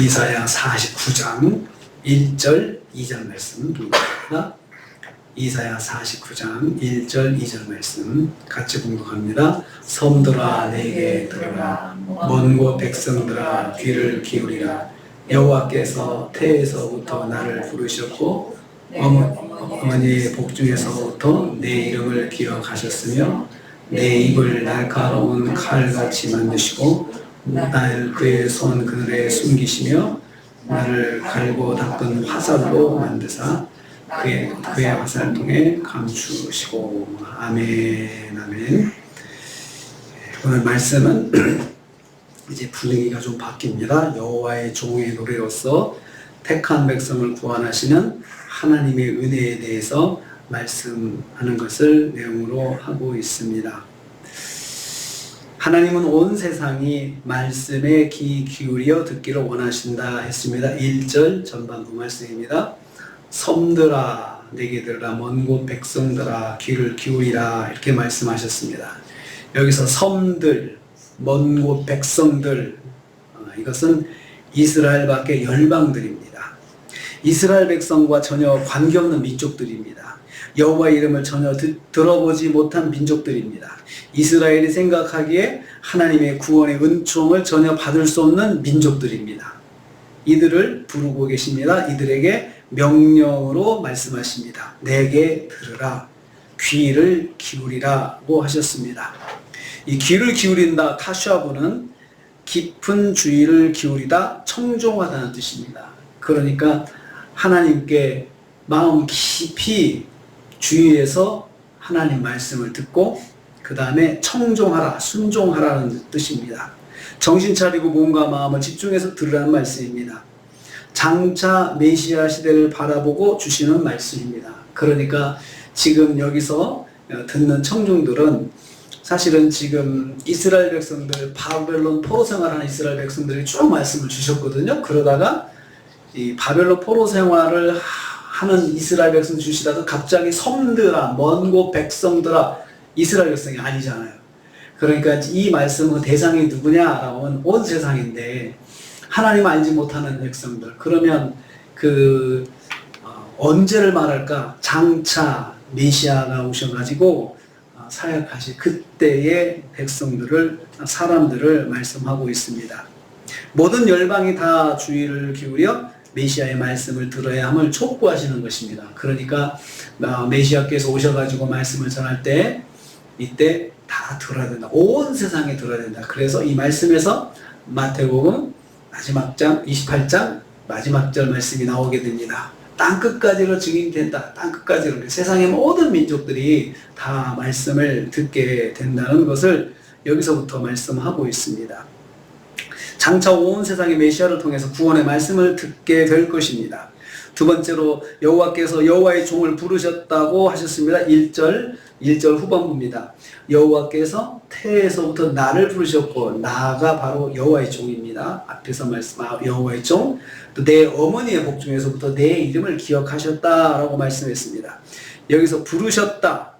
이사야 49장 1절 2절 말씀입니다. 이사야 49장 1절 2절 말씀 같이 공독합니다. 섬들아 내게 들으라, 먼 곳 백성들아 귀를 기울이라. 여호와께서 태에서부터 나를 부르셨고 어머니의 복중에서부터 내 이름을 기억하셨으며 내 입을 날카로운 칼같이 만드시고 나를 그의 손 그늘에 숨기시며 나를 갈고 닦은 화살로 만드사 그의 화살통에 감추시고. 아멘. 아멘. 오늘 말씀은 이제 분위기가 좀 바뀝니다. 여호와의 종의 노래로서 택한 백성을 구원하시는 하나님의 은혜에 대해서 말씀하는 것을 내용으로 하고 있습니다. 하나님은 온 세상이 말씀에 귀 기울여 듣기를 원하신다 했습니다. 1절 전반부 말씀입니다. 섬들아 내게 들으라, 먼 곳 백성들아 귀를 기울이라, 이렇게 말씀하셨습니다. 여기서 섬들, 먼 곳 백성들, 이것은 이스라엘 밖의 열방들입니다. 이스라엘 백성과 전혀 관계없는 민족들입니다. 여호와의 이름을 전혀 들어보지 못한 민족들입니다. 이스라엘이 생각하기에 하나님의 구원의 은총을 전혀 받을 수 없는 민족들입니다. 이들을 부르고 계십니다. 이들에게 명령으로 말씀하십니다. 내게 들으라, 귀를 기울이라고 하셨습니다. 이 귀를 기울인다, 타슈아부는 깊은 주의를 기울이다, 청종하다는 뜻입니다. 그러니까 하나님께 마음 깊이 주의해서 하나님 말씀을 듣고 그 다음에 청종하라, 순종하라는 뜻입니다. 정신 차리고 몸과 마음을 집중해서 들으라는 말씀입니다. 장차 메시아 시대를 바라보고 주시는 말씀입니다. 그러니까 지금 여기서 듣는 청중들은 사실은 지금 이스라엘 백성들, 바벨론 포로 생활하는 이스라엘 백성들이 쭉 말씀을 주셨거든요. 그러다가 이 바벨론 포로 생활을 하는 이스라엘 백성 주시다가 갑자기 섬들아, 먼 곳 백성들아, 이스라엘 백성이 아니잖아요. 그러니까 이 말씀은 대상이 누구냐라고 하면 온 세상인데 하나님 알지 못하는 백성들. 그러면 언제를 말할까? 장차 메시아가 오셔가지고 사역하실 그때의 백성들을, 사람들을 말씀하고 있습니다. 모든 열방이 다 주의를 기울여 메시아의 말씀을 들어야 함을 촉구하시는 것입니다. 그러니까 메시아께서 오셔가지고 말씀을 전할 때 이때 다 들어야 된다. 온 세상에 들어야 된다. 그래서 이 말씀에서 마태복음 마지막 장 28장 마지막 절 말씀이 나오게 됩니다. 땅끝까지로 증인된다. 땅끝까지로. 세상의 모든 민족들이 다 말씀을 듣게 된다는 것을 여기서부터 말씀하고 있습니다. 장차 온 세상의 메시아를 통해서 구원의 말씀을 듣게 될 것입니다. 두 번째로 여호와께서 여호와의 종을 부르셨다고 하셨습니다. 1절 후반부입니다. 여호와께서 태에서부터 나를 부르셨고, 나가 바로 여호와의 종입니다. 앞에서 말씀한 여호와의 종, 또 내 어머니의 복중에서부터 내 이름을 기억하셨다라고 말씀했습니다. 여기서 부르셨다,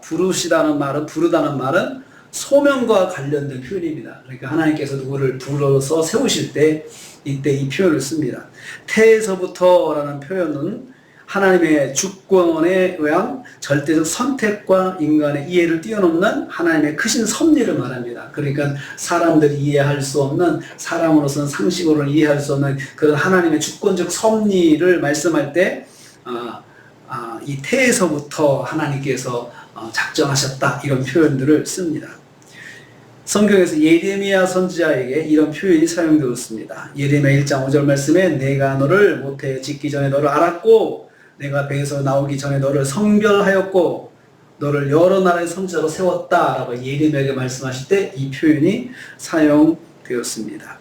부르시다는 말은, 부르다는 말은 소명과 관련된 표현입니다. 그러니까 하나님께서 누구를 불러서 세우실 때 이때 이 표현을 씁니다. 태에서부터라는 표현은 하나님의 주권에 의한 절대적 선택과 인간의 이해를 뛰어넘는 하나님의 크신 섭리를 말합니다. 그러니까 사람들이 이해할 수 없는, 사람으로서는 상식으로는 이해할 수 없는 그런 하나님의 주권적 섭리를 말씀할 때 이 태에서부터 하나님께서 작정하셨다, 이런 표현들을 씁니다. 성경에서 예레미야 선지자에게 이런 표현이 사용되었습니다. 예레미야 1장 5절 말씀에 내가 너를 모태에 짓기 전에 너를 알았고 내가 배에서 나오기 전에 너를 성별하였고 너를 여러 나라의 선지자로 세웠다 라고 예레미야에게 말씀하실 때 이 표현이 사용되었습니다.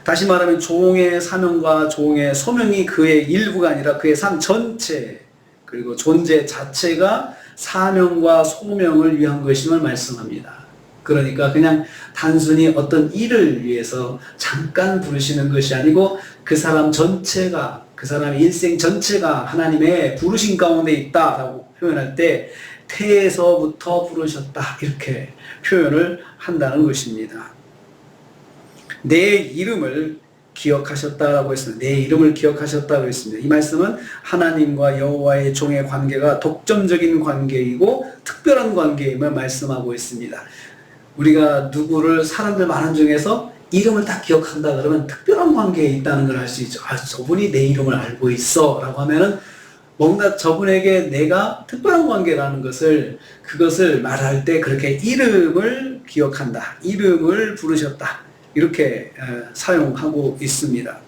다시 말하면 종의 사명과 종의 소명이 그의 일부가 아니라 그의 삶 전체, 그리고 존재 자체가 사명과 소명을 위한 것임을 말씀합니다. 그러니까 그냥 단순히 어떤 일을 위해서 잠깐 부르시는 것이 아니고 그 사람 전체가, 그 사람의 일생 전체가 하나님의 부르심 가운데 있다라고 표현할 때 태에서부터 부르셨다, 이렇게 표현을 한다는 것입니다. 내 이름을 기억하셨다라고 했습니다. 내 이름을 기억하셨다고 했습니다. 이 말씀은 하나님과 여호와의 종의 관계가 독점적인 관계이고 특별한 관계임을 말씀하고 있습니다. 우리가 누구를 사람들 많은 중에서 이름을 딱 기억한다 그러면 특별한 관계에 있다는 걸 알 수 있죠. 아, 저분이 내 이름을 알고 있어 라고 하면은 뭔가 저분에게 내가 특별한 관계라는 그것을 말할 때 그렇게 이름을 기억한다, 이름을 부르셨다, 이렇게 사용하고 있습니다.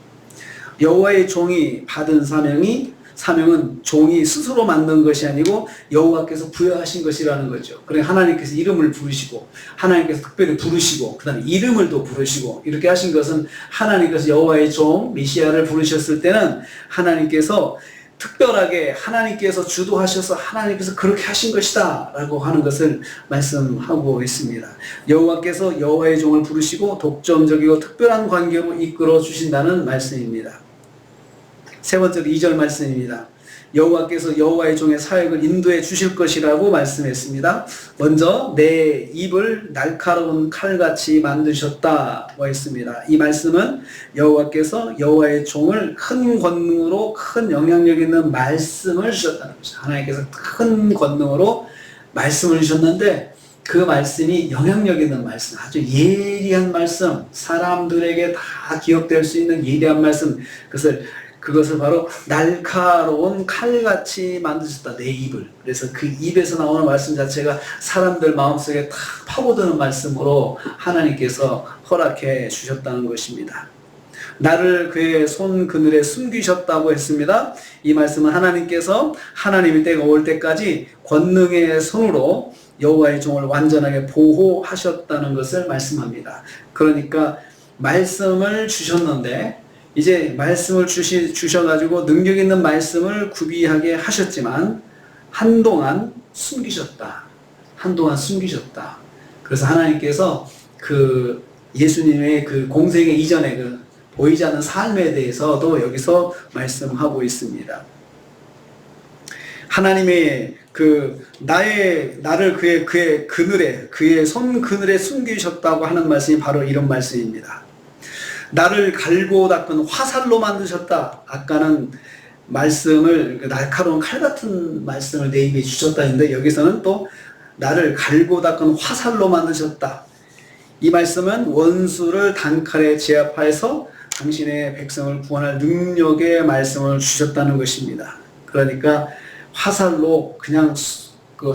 여호와의 종이 받은 사명은 종이 스스로 만든 것이 아니고 여호와께서 부여하신 것이라는 거죠. 그래 하나님께서 이름을 부르시고 하나님께서 특별히 부르시고 그 다음에 이름을 또 부르시고 이렇게 하신 것은 하나님께서 여호와의 종 메시아를 부르셨을 때는 하나님께서 특별하게 하나님께서 주도하셔서 하나님께서 그렇게 하신 것이다 라고 하는 것을 말씀하고 있습니다. 여호와께서 여호와의 종을 부르시고 독점적이고 특별한 관계로 이끌어 주신다는 말씀입니다. 세 번째로 2절 말씀입니다. 여호와께서 여호와의 종의 사역을 인도해 주실 것이라고 말씀했습니다. 먼저 내 입을 날카로운 칼같이 만드셨다고 했습니다. 이 말씀은 여호와께서 여호와의 종을 큰 권능으로 큰 영향력 있는 말씀을 주셨다는 것이죠. 하나님께서 큰 권능으로 말씀을 주셨는데 그 말씀이 영향력 있는 말씀, 아주 예리한 말씀, 사람들에게 다 기억될 수 있는 예리한 말씀, 그것을 바로 날카로운 칼같이 만드셨다. 내 입을. 그래서 그 입에서 나오는 말씀 자체가 사람들 마음속에 탁 파고드는 말씀으로 하나님께서 허락해 주셨다는 것입니다. 나를 그의 손 그늘에 숨기셨다고 했습니다. 이 말씀은 하나님께서 하나님의 때가 올 때까지 권능의 손으로 여호와의 종을 완전하게 보호하셨다는 것을 말씀합니다. 그러니까 말씀을 주셨는데 이제 말씀을 주셔가지고 능력 있는 말씀을 구비하게 하셨지만 한동안 숨기셨다. 그래서 하나님께서 그 예수님의 그 공생의 이전에 그 보이지 않는 삶에 대해서도 여기서 말씀하고 있습니다. 하나님의 나를 그의 손 그늘에 숨기셨다고 하는 말씀이 바로 이런 말씀입니다. 나를 갈고 닦은 화살로 만드셨다. 아까는 말씀을 날카로운 칼 같은 말씀을 내 입에 주셨다 했는데 여기서는 또 나를 갈고 닦은 화살로 만드셨다. 이 말씀은 원수를 단칼에 제압하여서 당신의 백성을 구원할 능력의 말씀을 주셨다는 것입니다. 그러니까 화살로 그냥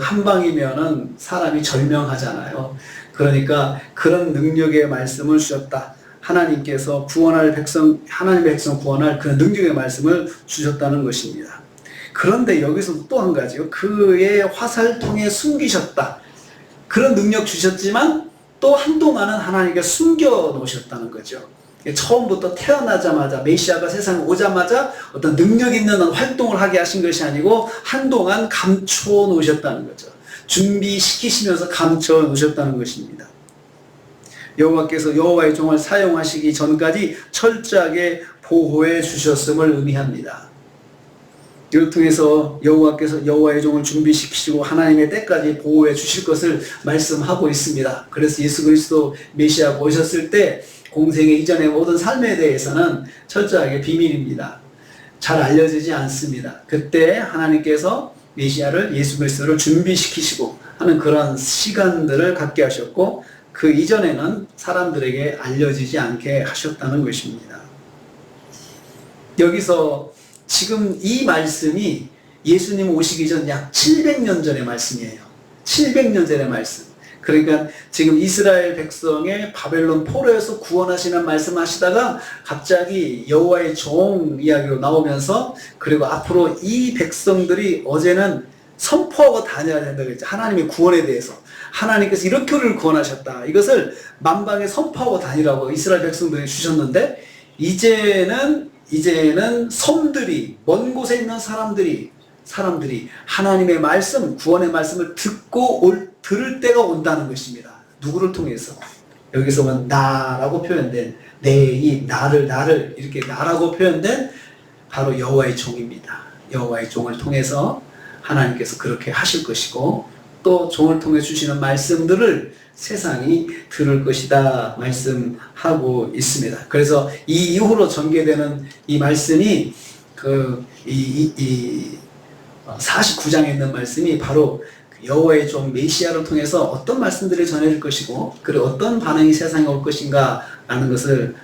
한 방이면은 사람이 절명하잖아요. 그러니까 그런 능력의 말씀을 주셨다. 하나님께서 하나님의 백성 구원할 그 능력의 말씀을 주셨다는 것입니다. 그런데 여기서 또 한 가지요. 그의 화살통에 숨기셨다. 그런 능력 주셨지만 또 한동안은 하나님께 숨겨 놓으셨다는 거죠. 처음부터 태어나자마자 메시아가 세상에 오자마자 어떤 능력 있는 활동을 하게 하신 것이 아니고 한동안 감춰 놓으셨다는 거죠. 준비시키시면서 감춰 놓으셨다는 것입니다. 여호와께서 여호와의 종을 사용하시기 전까지 철저하게 보호해 주셨음을 의미합니다. 이를 통해서 여호와께서 여호와의 종을 준비시키시고 하나님의 때까지 보호해 주실 것을 말씀하고 있습니다. 그래서 예수 그리스도 메시아가 오셨을 때 공생의 이전의 모든 삶에 대해서는 철저하게 비밀입니다. 잘 알려지지 않습니다. 그때 하나님께서 메시아를 예수 그리스도를 준비시키시고 하는 그런 시간들을 갖게 하셨고 그 이전에는 사람들에게 알려지지 않게 하셨다는 것입니다. 여기서 지금 이 말씀이 예수님 오시기 전 약 700년 전의 말씀이에요. 700년 전의 말씀. 그러니까 지금 이스라엘 백성의 바벨론 포로에서 구원하시는 말씀하시다가 갑자기 여호와의 종 이야기로 나오면서 그리고 앞으로 이 백성들이 어제는 선포하고 다녀야 된다고 했죠. 하나님의 구원에 대해서. 하나님께서 이렇게 우리를 구원하셨다. 이것을 만방에 선포하고 다니라고 이스라엘 백성들이 주셨는데 이제는 섬들이 먼 곳에 있는 사람들이 하나님의 말씀, 구원의 말씀을 들을 때가 온다는 것입니다. 누구를 통해서? 여기서 보면 나라고 표현된 내 입, 나를 이렇게 나라고 표현된 바로 여호와의 종입니다. 여호와의 종을 통해서 하나님께서 그렇게 하실 것이고 또 종을 통해 주시는 말씀들을 세상이 들을 것이다 말씀하고 있습니다. 그래서 이 이후로 전개되는 이 말씀이 49장에 있는 말씀이 바로 여호와의 종 메시아를 통해서 어떤 말씀들이 전해질 것이고 그리고 어떤 반응이 세상에 올 것인가 라는 것을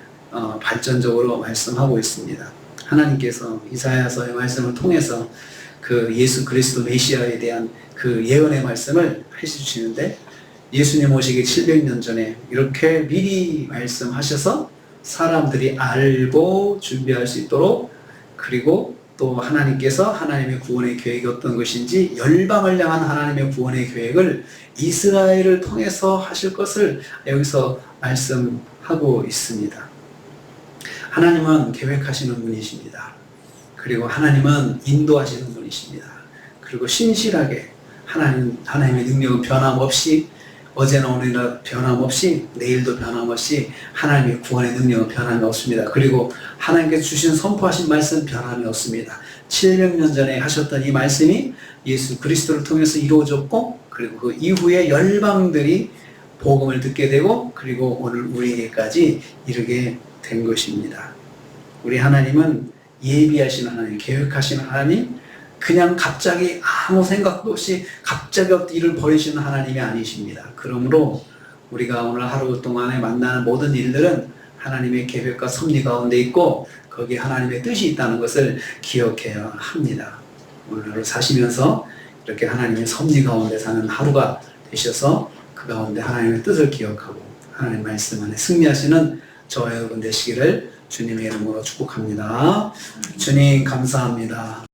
발전적으로 말씀하고 있습니다. 하나님께서 이사야서의 말씀을 통해서 그 예수 그리스도 메시아에 대한 그 예언의 말씀을 해주시는데 예수님 오시기 700년 전에 이렇게 미리 말씀하셔서 사람들이 알고 준비할 수 있도록 그리고 또 하나님께서 하나님의 구원의 계획이 어떤 것인지 열방을 향한 하나님의 구원의 계획을 이스라엘을 통해서 하실 것을 여기서 말씀하고 있습니다. 하나님은 계획하시는 분이십니다. 그리고 하나님은 인도하시는 분이십니다. 그리고 신실하게 하나님의 능력은 변함없이 어제나 오늘이나 변함없이 내일도 변함없이 하나님의 구원의 능력은 변함이 없습니다. 그리고 하나님께서 주신 선포하신 말씀 변함이 없습니다. 700년 전에 하셨던 이 말씀이 예수 그리스도를 통해서 이루어졌고 그리고 그 이후에 열방들이 복음을 듣게 되고 그리고 오늘 우리에게까지 이르게 된 것입니다. 우리 하나님은 예비하시는 하나님, 계획하시는 하나님, 그냥 갑자기 아무 생각도 없이 갑자기 일을 벌이시는 하나님이 아니십니다. 그러므로 우리가 오늘 하루 동안에 만나는 모든 일들은 하나님의 계획과 섭리 가운데 있고 거기에 하나님의 뜻이 있다는 것을 기억해야 합니다. 오늘 하루 사시면서 이렇게 하나님의 섭리 가운데 사는 하루가 되셔서 그 가운데 하나님의 뜻을 기억하고 하나님의 말씀 안에 승리하시는 저와 여러분 되시기를 주님의 이름으로 축복합니다. 주님 감사합니다.